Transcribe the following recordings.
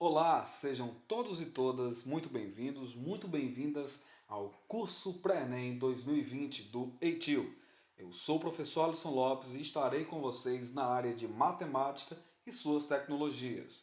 Olá, sejam todos e todas muito bem-vindos, muito bem-vindas ao curso Pré-ENEM 2020 do EITIL. Eu sou o professor Alisson Lopes e estarei com vocês na área de matemática e suas tecnologias.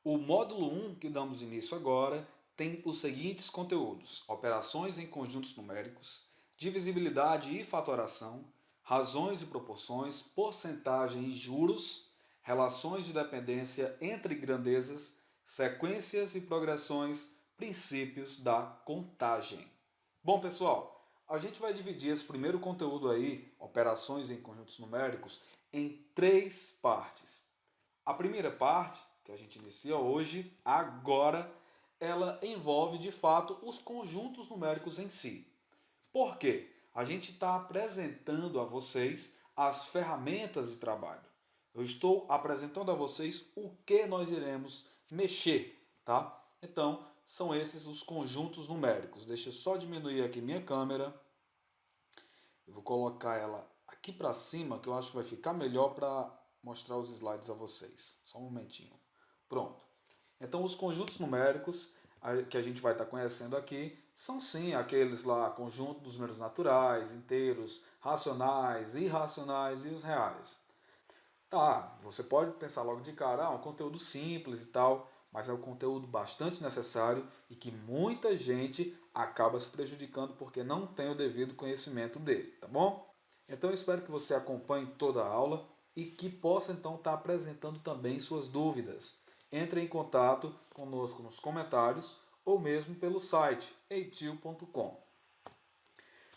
O módulo 1, que damos início agora, tem os seguintes conteúdos: operações em conjuntos numéricos, divisibilidade e fatoração, razões e proporções, porcentagem e juros, relações de dependência entre grandezas, sequências e progressões, princípios da contagem. Bom, pessoal, a gente vai dividir esse primeiro conteúdo aí, operações em conjuntos numéricos, em três partes. A primeira parte, que a gente inicia hoje, agora, ela envolve de fato os conjuntos numéricos em si. Por quê? A gente está apresentando a vocês as ferramentas de trabalho. Eu estou apresentando a vocês o que nós iremos mexer, tá? Então, são esses os conjuntos numéricos. Deixa eu só diminuir aqui minha câmera. Eu vou colocar ela aqui para cima, que eu acho que vai ficar melhor para mostrar os slides a vocês. Só um momentinho. Pronto. Então, os conjuntos numéricos que a gente vai estar conhecendo aqui são sim aqueles lá, conjunto dos números naturais, inteiros, racionais, irracionais e os reais. Tá, você pode pensar logo de cara, um conteúdo simples e tal, mas é um conteúdo bastante necessário e que muita gente acaba se prejudicando porque não tem o devido conhecimento dele, tá bom? Então eu espero que você acompanhe toda a aula e que possa então estar apresentando também suas dúvidas. Entre em contato conosco nos comentários ou mesmo pelo site eitil.com.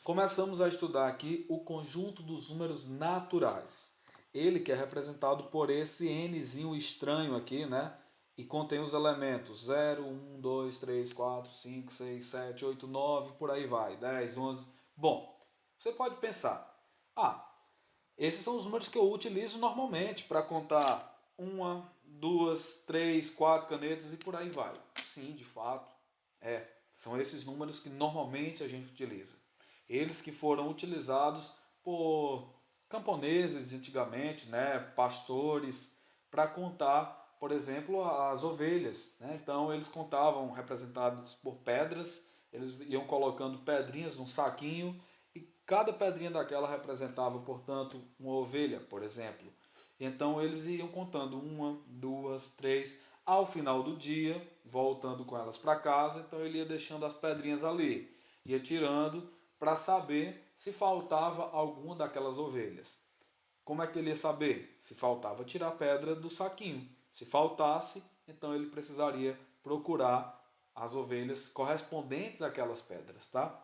Começamos a estudar aqui o conjunto dos números naturais. Ele que é representado por esse nzinho estranho aqui, né? E contém os elementos 0, 1, 2, 3, 4, 5, 6, 7, 8, 9, por aí vai, 10, 11. Bom, você pode pensar, esses são os números que eu utilizo normalmente para contar uma, duas, três, quatro canetas e por aí vai. Sim, de fato, são esses números que normalmente a gente utiliza. Eles que foram utilizados por camponeses de antigamente, né, pastores, para contar, por exemplo, as ovelhas. Né? Então eles contavam representados por pedras, eles iam colocando pedrinhas num saquinho e cada pedrinha daquela representava, portanto, uma ovelha, por exemplo. Então eles iam contando uma, duas, três, ao final do dia, voltando com elas para casa, então ele ia deixando as pedrinhas ali, ia tirando para saber se faltava alguma daquelas ovelhas. Como é que ele ia saber? Se faltava tirar a pedra do saquinho. Se faltasse, então ele precisaria procurar as ovelhas correspondentes àquelas pedras, tá?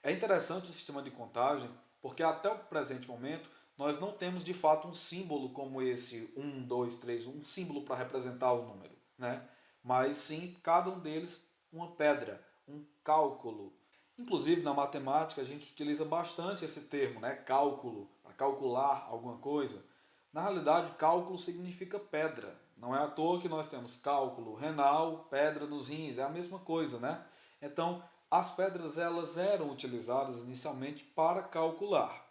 É interessante o sistema de contagem, porque até o presente momento nós não temos de fato um símbolo como esse 1, 2, 3, um símbolo para representar o número, né? Mas sim cada um deles uma pedra, um cálculo. Inclusive na matemática a gente utiliza bastante esse termo, né? Cálculo, para calcular alguma coisa. Na realidade, cálculo significa pedra. Não é à toa que nós temos cálculo renal, pedra nos rins, é a mesma coisa, né? Então, as pedras elas eram utilizadas inicialmente para calcular.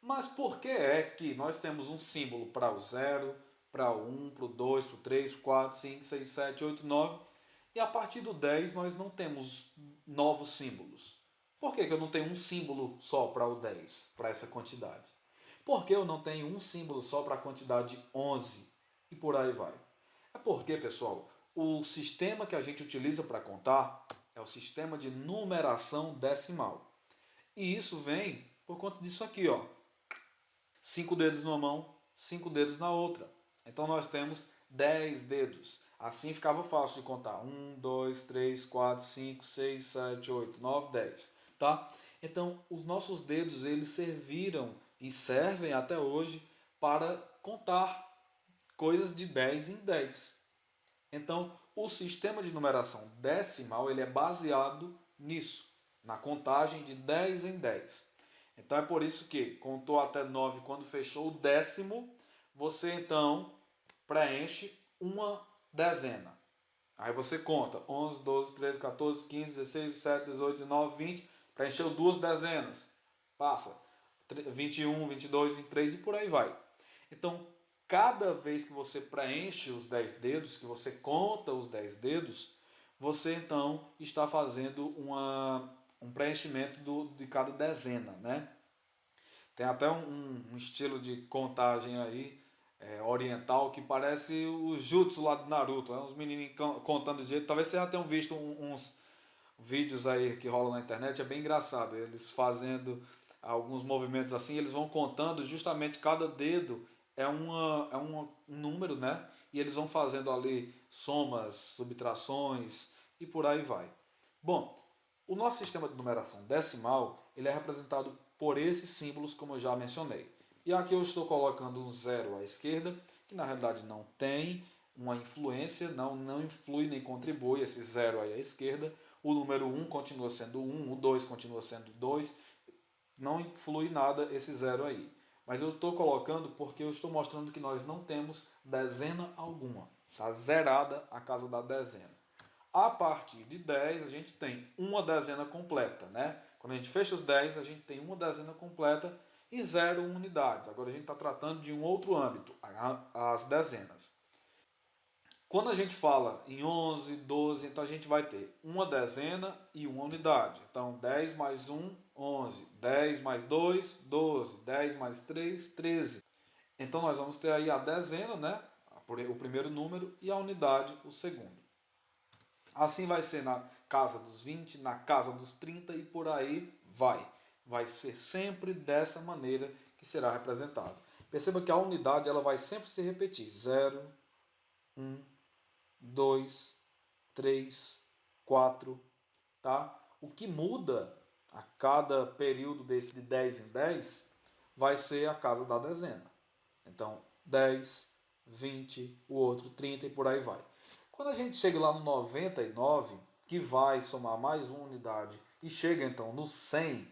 Mas por que é que nós temos um símbolo para o 0, para o 1, para o 2, para o 3, para o 4, 5, 6, 7, 8, 9 e a partir do 10 nós não temos novos símbolos? Por que eu não tenho um símbolo só para o 10, para essa quantidade? Por que eu não tenho um símbolo só para a quantidade 11 e por aí vai? É porque, pessoal, o sistema que a gente utiliza para contar é o sistema de numeração decimal. E isso vem por conta disso aqui, ó. 5 dedos numa mão, 5 dedos na outra. Então nós temos 10 dedos. Assim ficava fácil de contar. 1, 2, 3, 4, 5, 6, 7, 8, 9, 10. Tá? Então os nossos dedos eles serviram e servem até hoje para contar coisas de 10 em 10. Então, o sistema de numeração decimal ele é baseado nisso, na contagem de 10 em 10. Então é por isso que contou até 9 quando fechou o décimo, você então preenche uma dezena. Aí você conta 11, 12, 13, 14, 15, 16, 17, 18, 19, 20, preencheu duas dezenas. Passa 21, 22, 23 e por aí vai. Então, cada vez que você preenche os 10 dedos, que você conta os 10 dedos, você então está fazendo um preenchimento de cada dezena, né? Tem até um estilo de contagem aí, oriental, que parece o jutsu lá do Naruto, uns menininhos contando de jeito. Talvez vocês já tenham visto uns vídeos aí que rolam na internet, é bem engraçado. Eles fazendo alguns movimentos assim, eles vão contando justamente cada dedo um número, né? E eles vão fazendo ali somas, subtrações e por aí vai. Bom, o nosso sistema de numeração decimal ele é representado por esses símbolos, como eu já mencionei. E aqui eu estou colocando um zero à esquerda, que na realidade não tem uma influência, não influi nem contribui esse zero aí à esquerda. O número 1 continua sendo 1, o 2 continua sendo 2, não influi nada esse zero aí. Mas eu estou colocando porque eu estou mostrando que nós não temos dezena alguma. Está zerada a casa da dezena. A partir de 10, a gente tem uma dezena completa, né? Quando a gente fecha os 10, a gente tem uma dezena completa e 0 unidades. Agora a gente está tratando de um outro âmbito, as dezenas. Quando a gente fala em 11, 12, então a gente vai ter uma dezena e uma unidade. Então 10 mais 1, 11. 10 mais 2, 12. 10 mais 3, 13. Então nós vamos ter aí a dezena, né? O primeiro número, e a unidade, o segundo. Assim vai ser na casa dos 20, na casa dos 30 e por aí vai. Vai ser sempre dessa maneira que será representado. Perceba que a unidade ela vai sempre se repetir. 0, 1, 2, 3, 4, tá? O que muda a cada período desse de 10 em 10 vai ser a casa da dezena. Então, 10, 20, o outro 30 e por aí vai. Quando a gente chega lá no 99, que vai somar mais uma unidade e chega então no 100,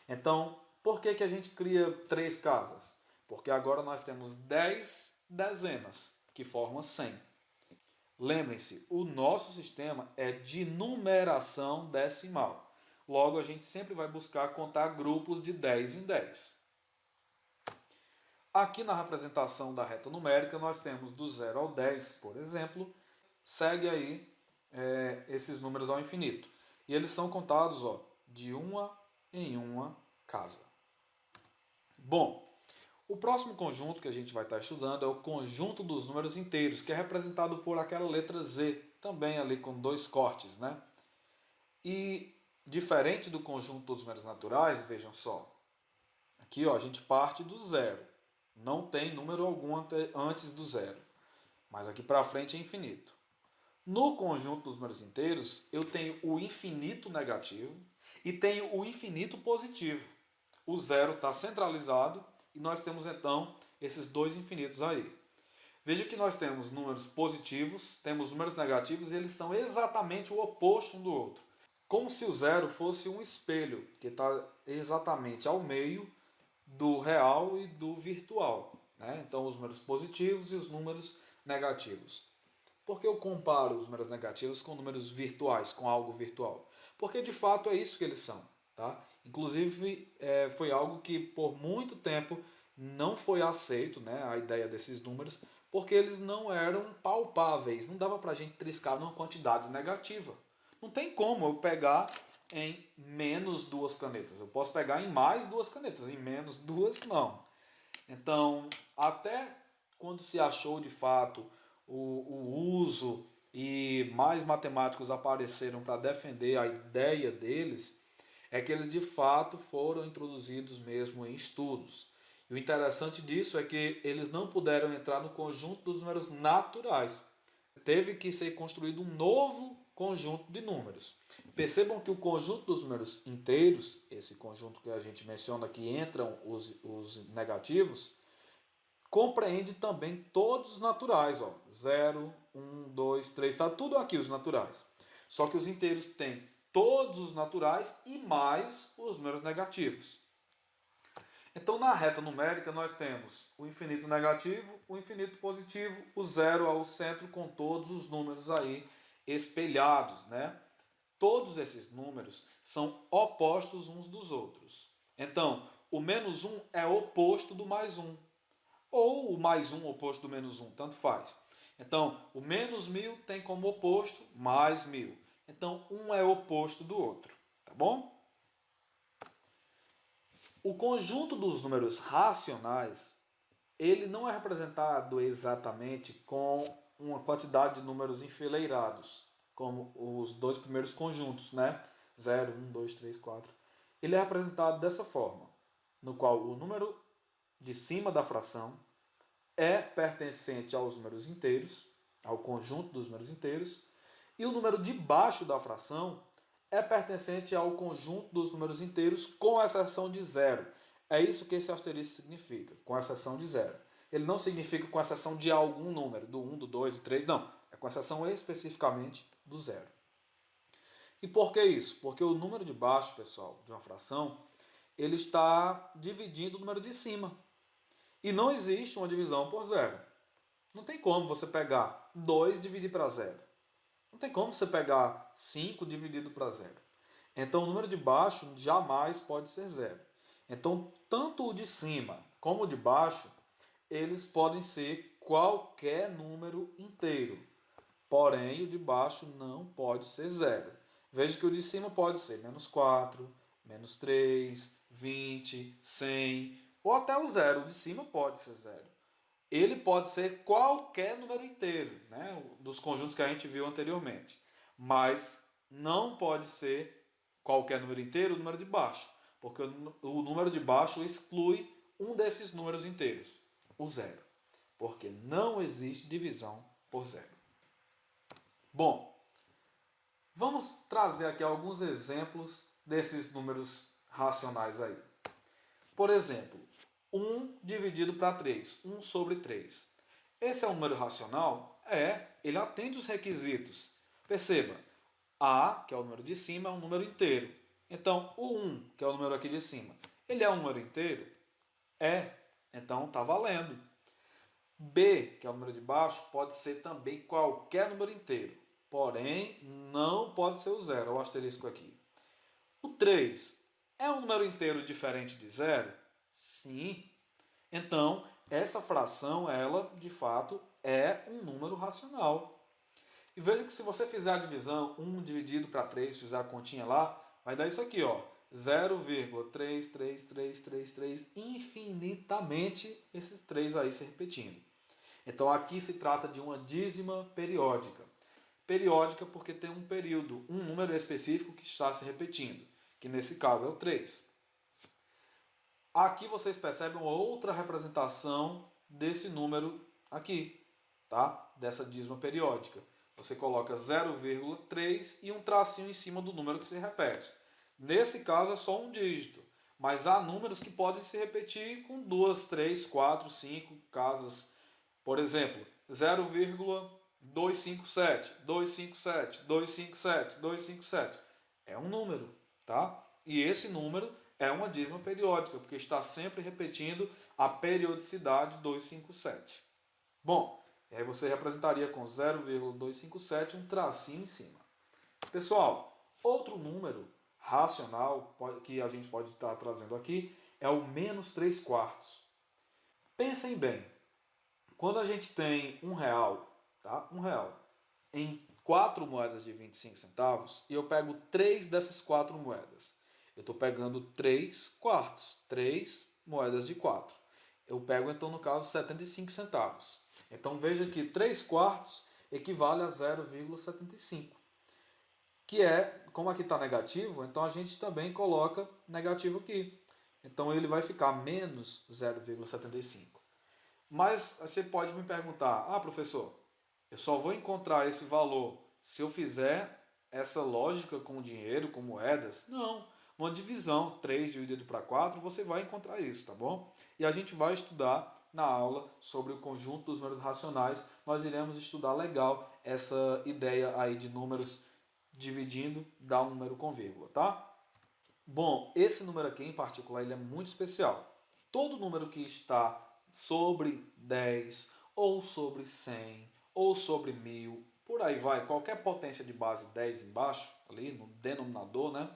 então por que a gente cria 3 casas? Porque agora nós temos 10 dezenas, que formam 100. Lembrem-se, o nosso sistema é de numeração decimal. Logo, a gente sempre vai buscar contar grupos de 10 em 10. Aqui na representação da reta numérica, nós temos do 0 ao 10, por exemplo, segue aí esses números ao infinito. E eles são contados de uma em uma casa. Bom, o próximo conjunto que a gente vai estar estudando é o conjunto dos números inteiros, que é representado por aquela letra Z, também ali com 2 cortes, né? E diferente do conjunto dos números naturais, vejam só, aqui a gente parte do zero. Não tem número algum antes do zero. Mas aqui para frente é infinito. No conjunto dos números inteiros, eu tenho o infinito negativo e tenho o infinito positivo. O zero está centralizado e nós temos então esses dois infinitos aí. Veja que nós temos números positivos, temos números negativos e eles são exatamente o oposto um do outro. Como se o zero fosse um espelho, que está exatamente ao meio do real e do virtual, né? Então, os números positivos e os números negativos. Por que eu comparo os números negativos com números virtuais, com algo virtual? Porque, de fato, é isso que eles são. Tá? Inclusive, foi algo que, por muito tempo, não foi aceito, né, a ideia desses números, porque eles não eram palpáveis. Não dava para a gente triscar numa quantidade negativa. Não tem como eu pegar em menos 2 canetas. Eu posso pegar em mais 2 canetas, em menos 2 não. Então, até quando se achou de fato o uso e mais matemáticos apareceram para defender a ideia deles, é que eles de fato foram introduzidos mesmo em estudos. E o interessante disso é que eles não puderam entrar no conjunto dos números naturais. Teve que ser construído um novo conjunto de números. Percebam que o conjunto dos números inteiros, esse conjunto que a gente menciona que entram os negativos, compreende também todos os naturais. 0, 1, 2, 3, está tudo aqui os naturais. Só que os inteiros têm todos os naturais e mais os números negativos. Então, na reta numérica, nós temos o infinito negativo, o infinito positivo, o zero ao centro com todos os números aí espelhados, né? Todos esses números são opostos uns dos outros. Então, o menos 1 é oposto do mais 1. ou o mais 1 oposto do menos 1, tanto faz. Então, o menos 1000 tem como oposto mais 1000. Então, um é oposto do outro, tá bom? O conjunto dos números racionais, ele não é representado exatamente com uma quantidade de números enfileirados, como os dois primeiros conjuntos, né? 0, 1, 2, 3, 4. Ele é representado dessa forma, no qual o número de cima da fração é pertencente aos números inteiros, ao conjunto dos números inteiros, e o número de baixo da fração é pertencente ao conjunto dos números inteiros, com exceção de zero. É isso que esse asterisco significa, com exceção de zero. Ele não significa com exceção de algum número, do 1, do 2, do 3, não. É com exceção especificamente do zero. E por que isso? Porque o número de baixo, pessoal, de uma fração, ele está dividindo o número de cima. E não existe uma divisão por zero. Não tem como você pegar 2 e dividir para zero. Não tem como você pegar 5 dividido para zero. Então, o número de baixo jamais pode ser zero. Então, tanto o de cima como o de baixo, eles podem ser qualquer número inteiro. Porém, o de baixo não pode ser zero. Veja que o de cima pode ser menos 4, menos 3, 20, 100, ou até o zero. O de cima pode ser zero. Ele pode ser qualquer número inteiro, né, dos conjuntos que a gente viu anteriormente. Mas não pode ser qualquer número inteiro o número de baixo, porque o número de baixo exclui um desses números inteiros, o zero, porque não existe divisão por zero. Bom, vamos trazer aqui alguns exemplos desses números racionais aí. Por exemplo, 1 dividido para 3, 1 sobre 3. Esse é um número racional? Ele atende os requisitos. Perceba, A, que é o número de cima, é um número inteiro. Então, o 1, que é o número aqui de cima, ele é um número inteiro? Então está valendo. B, que é o número de baixo, pode ser também qualquer número inteiro. Porém, não pode ser o zero, o asterisco aqui. O 3 é um número inteiro diferente de zero? Sim. Então, essa fração, ela, de fato, é um número racional. E veja que se você fizer a divisão, 1 dividido para 3, fizer a continha lá, vai dar isso aqui, ó, 0,33333, infinitamente esses 3 aí se repetindo. Então, aqui se trata de uma dízima periódica. Periódica porque tem um período, um número específico que está se repetindo, que nesse caso é o 3. Aqui vocês percebem outra representação desse número aqui, tá? Dessa dízima periódica. Você coloca 0,3 e um tracinho em cima do número que se repete. Nesse caso é só um dígito, mas há números que podem se repetir com 2, 3, 4, 5 casas. Por exemplo, 0,257, 257, 257, 257. É um número, tá? E esse número é uma dízima periódica, porque está sempre repetindo a periodicidade 257. Bom, e aí você representaria com 0,257 um tracinho em cima. Pessoal, outro número racional que a gente pode estar trazendo aqui é o menos 3 quartos. Pensem bem, quando a gente tem R$1, tá? R$1, em 4 moedas de 25 centavos, e eu pego 3 dessas 4 moedas. Eu estou pegando 3 quartos, 3 moedas de 4. Eu pego, então, no caso, 75 centavos. Então, veja que 3 quartos equivale a 0,75. Que é, como aqui está negativo, então a gente também coloca negativo aqui. Então, ele vai ficar menos 0,75. Mas você pode me perguntar, professor, eu só vou encontrar esse valor se eu fizer essa lógica com dinheiro, com moedas? Não. Uma divisão, 3 dividido para 4, você vai encontrar isso, tá bom? E a gente vai estudar na aula sobre o conjunto dos números racionais. Nós iremos estudar legal essa ideia aí de números dividindo, dá um número com vírgula, tá? Bom, esse número aqui em particular ele é muito especial. Todo número que está sobre 10, ou sobre 100, ou sobre 1000, por aí vai, qualquer potência de base 10 embaixo, ali no denominador, né?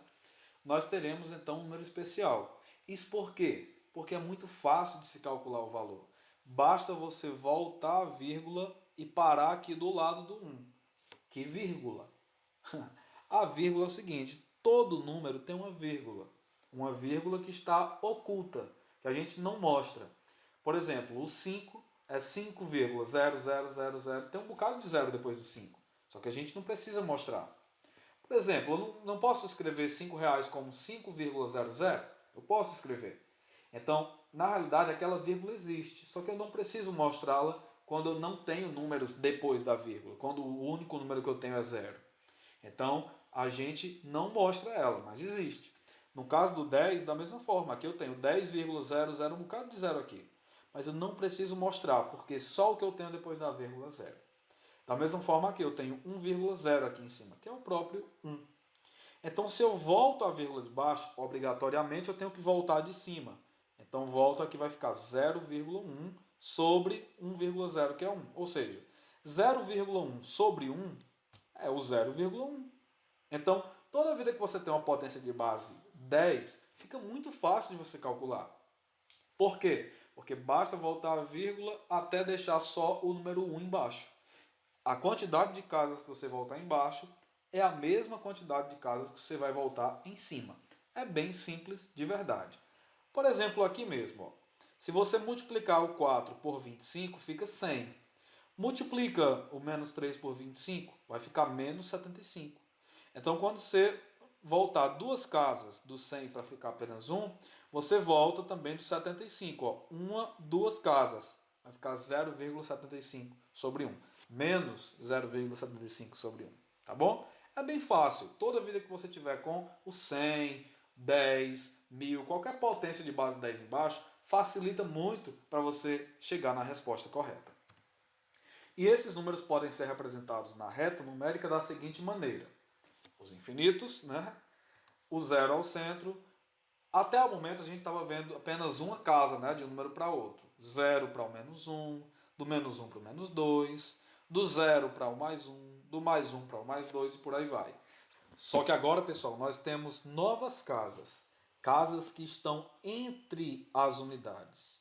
Nós teremos então um número especial. Isso por quê? Porque é muito fácil de se calcular o valor. basta você voltar a vírgula e parar aqui do lado do 1. Que vírgula? A vírgula é o seguinte, todo número tem uma vírgula que está oculta, que a gente não mostra. Por exemplo, o 5 é 5,0000, tem um bocado de zero depois do 5, só que a gente não precisa mostrar. Por exemplo, eu não posso escrever R$ 5 como 5,00, eu posso escrever. Então, na realidade, aquela vírgula existe, só que eu não preciso mostrá-la quando eu não tenho números depois da vírgula, quando o único número que eu tenho é zero. Então, a gente não mostra ela, mas existe. No caso do 10, da mesma forma, aqui eu tenho 10,00, um bocado de zero aqui. Mas eu não preciso mostrar, porque só o que eu tenho depois da vírgula é zero. Da mesma forma aqui, eu tenho 1,0 aqui em cima, que é o próprio 1. Então, se eu volto a vírgula de baixo, obrigatoriamente eu tenho que voltar de cima. Então, volto aqui, vai ficar 0,1 sobre 1,0, que é 1. Ou seja, 0,1 sobre 1 é o 0,1. Então, toda vida que você tem uma potência de base 10, fica muito fácil de você calcular. Por quê? Porque basta voltar a vírgula até deixar só o número 1 embaixo. A quantidade de casas que você voltar embaixo é a mesma quantidade de casas que você vai voltar em cima. É bem simples de verdade. Por exemplo, aqui mesmo, ó, se você multiplicar o 4 por 25, fica 100. Multiplica o menos 3 por 25, vai ficar menos 75. Então, quando você voltar duas casas do 100 para ficar apenas 1, você volta também do 75. Ó, duas casas, vai ficar 0,75 sobre 1. Menos 0,75 sobre 1. Tá bom? É bem fácil. Toda vida que você tiver com o 100, 10, 1000, qualquer potência de base 10 embaixo, facilita muito para você chegar na resposta correta. E esses números podem ser representados na reta numérica da seguinte maneira. Os infinitos, né? O zero ao centro. Até o momento a gente estava vendo apenas uma casa, né? De um número para outro. 0 para o menos 1, do menos 1 para o menos 2, do 0 para o mais 1, do mais 1 para o mais 2 e por aí vai. Só que agora, pessoal, nós temos novas casas. Casas que estão entre as unidades.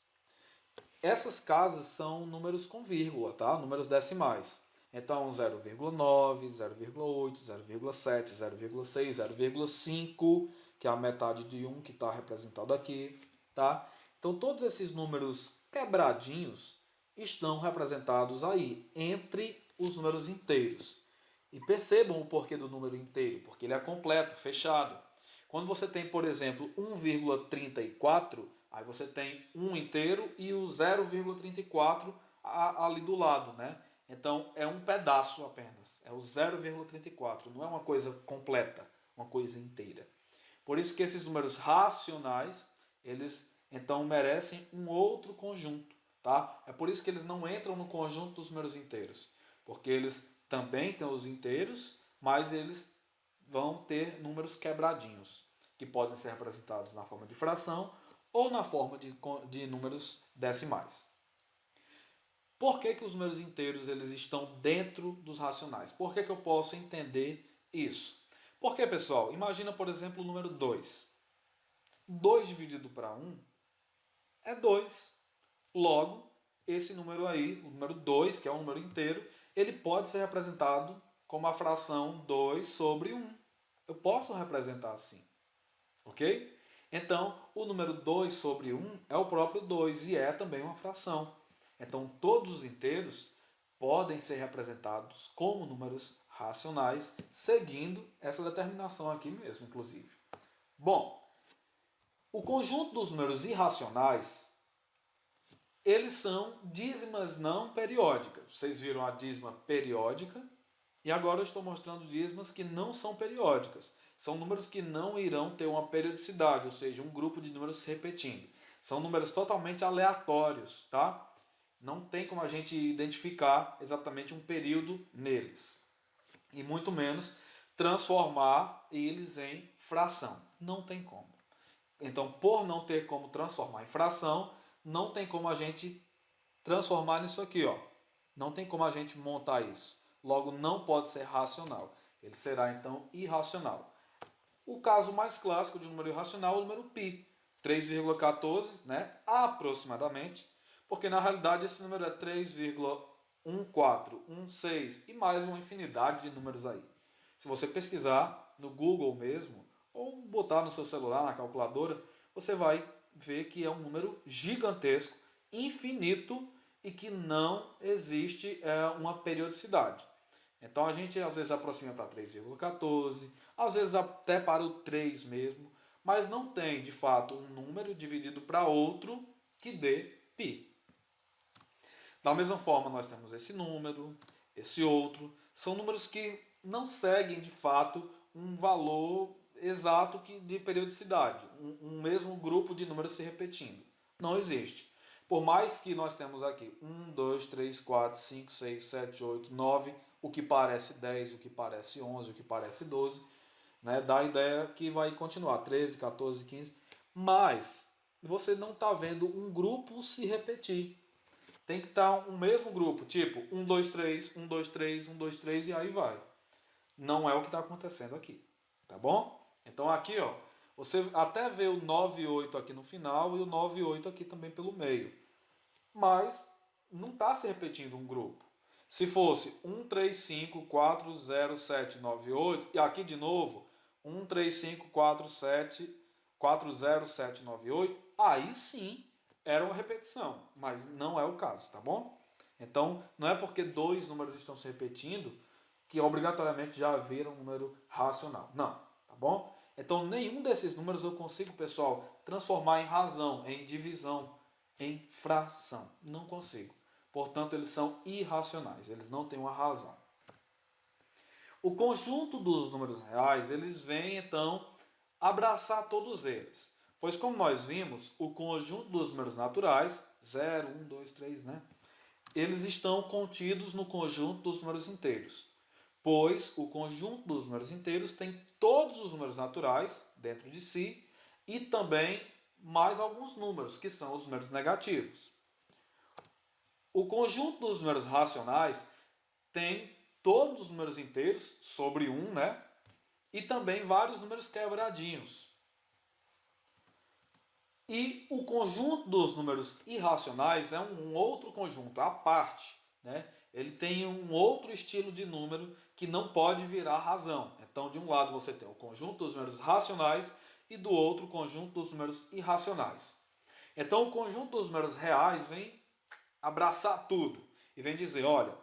Essas casas são números com vírgula, tá? Números decimais. Então, 0,9, 0,8, 0,7, 0,6, 0,5, que é a metade de 1 que está representado aqui, tá? Então, todos esses números quebradinhos estão representados aí, entre os números inteiros. E percebam o porquê do número inteiro, porque ele é completo, fechado. Quando você tem, por exemplo, 1,34, aí você tem 1 inteiro e o 0,34 ali do lado, né? Então é um pedaço apenas, é o 0,34, não é uma coisa completa, uma coisa inteira. Por isso que esses números racionais, eles então merecem um outro conjunto, tá? É por isso que eles não entram no conjunto dos números inteiros, porque eles também têm os inteiros, mas eles vão ter números quebradinhos, que podem ser representados na forma de fração ou na forma de números decimais. Por que os números inteiros eles estão dentro dos racionais? Por que eu posso entender isso? Porque, pessoal, imagina, por exemplo, o número 2. 2 dividido para 1 é 2. Logo, esse número aí, o número 2, que é um número inteiro, ele pode ser representado como a fração 2 sobre 1. Eu posso representar assim. Ok? Então, o número 2 sobre 1 é o próprio 2 e é também uma fração. Então, todos os inteiros podem ser representados como números racionais, seguindo essa determinação aqui mesmo, inclusive. Bom, o conjunto dos números irracionais, eles são dízimas não periódicas. Vocês viram a dízima periódica e agora eu estou mostrando dízimas que não são periódicas. São números que não irão ter uma periodicidade, ou seja, um grupo de números se repetindo. São números totalmente aleatórios, tá? Não tem como a gente identificar exatamente um período neles. E muito menos transformar eles em fração. Não tem como. Então, por não ter como transformar em fração, não tem como a gente transformar nisso aqui, ó. Não tem como a gente montar isso. Logo, não pode ser racional. Ele será, então, irracional. O caso mais clássico de número irracional é o número π. 3,14, né? Aproximadamente. Porque na realidade esse número é 3,1416 e mais uma infinidade de números aí. Se você pesquisar no Google mesmo, ou botar no seu celular, na calculadora, você vai ver que é um número gigantesco, infinito e que não existe uma periodicidade. Então a gente às vezes aproxima para 3,14, às vezes até para o 3 mesmo, mas não tem de fato um número dividido para outro que dê π. Da mesma forma, nós temos esse número, esse outro, são números que não seguem de fato um valor exato de periodicidade, um mesmo grupo de números se repetindo. Não existe. Por mais que nós temos aqui 1, 2, 3, 4, 5, 6, 7, 8, 9, o que parece 10, o que parece 11, o que parece 12, né, dá a ideia que vai continuar 13, 14, 15, mas você não está vendo um grupo se repetir. Tem que estar um mesmo grupo, tipo 1, 2, 3, 1, 2, 3, 1, 2, 3 e aí vai. Não é o que está acontecendo aqui, tá bom? Então aqui, ó, você até vê o 9 e 8 aqui no final e o 9 e 8 aqui também pelo meio. Mas não está se repetindo um grupo. Se fosse 1, 3, 5, 4, 0, 7, 9, 8, e aqui de novo, 1, 3, 5, 4, 7, 4, 0, 7, 9, 8, aí sim era uma repetição, mas não é o caso, tá bom? Então, não é porque dois números estão se repetindo que obrigatoriamente já haverá um número racional. Não, tá bom? Então, nenhum desses números eu consigo, pessoal, transformar em razão, em divisão, em fração. Não consigo. Portanto, eles são irracionais, eles não têm uma razão. O conjunto dos números reais, eles vêm, então, abraçar todos eles. Pois, como nós vimos, o conjunto dos números naturais, 0, 1, 2, 3, né? Eles estão contidos no conjunto dos números inteiros. Pois o conjunto dos números inteiros tem todos os números naturais dentro de si e também mais alguns números, que são os números negativos. O conjunto dos números racionais tem todos os números inteiros sobre 1, né? E também vários números quebradinhos. E o conjunto dos números irracionais é um outro conjunto, à parte, né? Ele tem um outro estilo de número que não pode virar razão. Então, de um lado você tem o conjunto dos números racionais e do outro o conjunto dos números irracionais. Então, o conjunto dos números reais vem abraçar tudo e vem dizer, olha,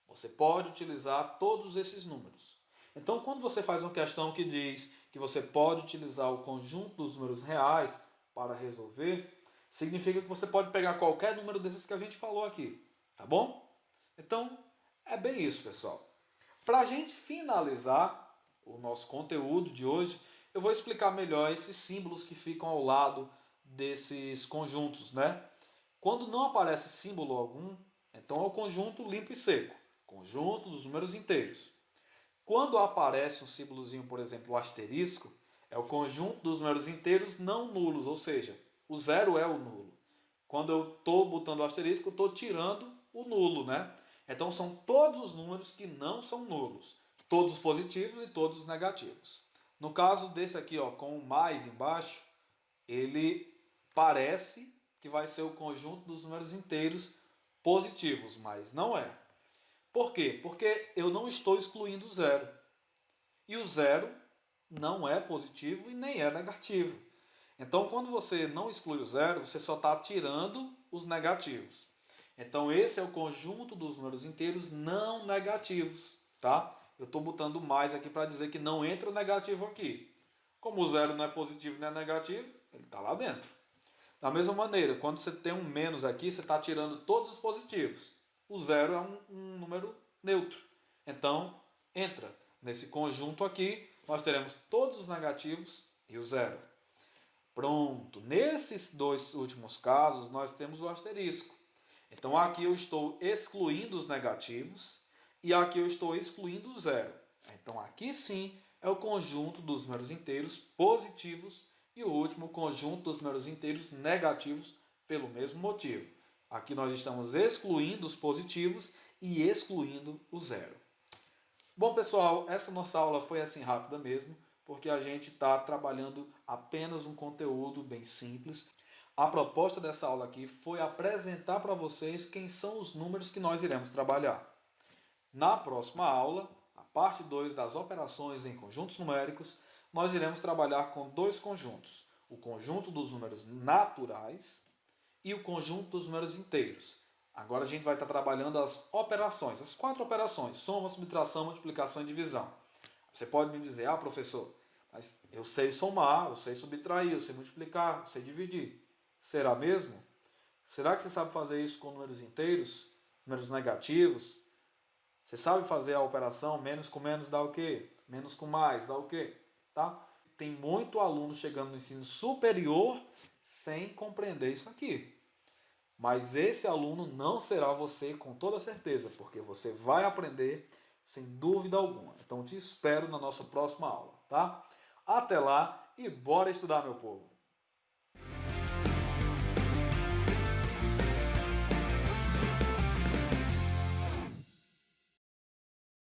você pode utilizar todos esses números. Então, quando você faz uma questão que diz que você pode utilizar o conjunto dos números reais para resolver, significa que você pode pegar qualquer número desses que a gente falou aqui, tá bom? Então, é bem isso, pessoal. Para a gente finalizar o nosso conteúdo de hoje, eu vou explicar melhor esses símbolos que ficam ao lado desses conjuntos, né? Quando não aparece símbolo algum, então é o conjunto limpo e seco, conjunto dos números inteiros. Quando aparece um símbolozinho, por exemplo, o asterisco, é o conjunto dos números inteiros não nulos, ou seja, o zero é o nulo. Quando eu estou botando o asterisco, eu estou tirando o nulo, né? Então são todos os números que não são nulos, todos os positivos e todos os negativos. No caso desse aqui, ó, com o mais embaixo, ele parece que vai ser o conjunto dos números inteiros positivos, mas não é. Por quê? Porque eu não estou excluindo o zero. E o zero não é positivo e nem é negativo. Então, quando você não exclui o zero, você só está tirando os negativos. Então, esse é o conjunto dos números inteiros não negativos, tá? Eu estou botando mais aqui para dizer que não entra negativo aqui. Como o zero não é positivo nem é negativo, ele está lá dentro. Da mesma maneira, quando você tem um menos aqui, você está tirando todos os positivos. O zero é um número neutro. Então, entra nesse conjunto aqui, nós teremos todos os negativos e o zero. Pronto, nesses dois últimos casos, nós temos o asterisco. Então, aqui eu estou excluindo os negativos e aqui eu estou excluindo o zero. Então, aqui sim é o conjunto dos números inteiros positivos e o último, conjunto dos números inteiros negativos pelo mesmo motivo. Aqui nós estamos excluindo os positivos e excluindo o zero. Bom, pessoal, essa nossa aula foi assim rápida mesmo, porque a gente está trabalhando apenas um conteúdo bem simples. A proposta dessa aula aqui foi apresentar para vocês quem são os números que nós iremos trabalhar. Na próxima aula, a parte 2 das operações em conjuntos numéricos, nós iremos trabalhar com dois conjuntos. O conjunto dos números naturais e o conjunto dos números inteiros. Agora a gente vai estar trabalhando as operações, as 4 operações: soma, subtração, multiplicação e divisão. Você pode me dizer, professor, mas eu sei somar, eu sei subtrair, eu sei multiplicar, eu sei dividir. Será mesmo? Será que você sabe fazer isso com números inteiros? Números negativos? Você sabe fazer a operação menos com menos dá o quê? Menos com mais dá o quê? Tá? Tem muito aluno chegando no ensino superior sem compreender isso aqui. Mas esse aluno não será você com toda certeza, porque você vai aprender sem dúvida alguma. Então te espero na nossa próxima aula, tá? Até lá e bora estudar, meu povo!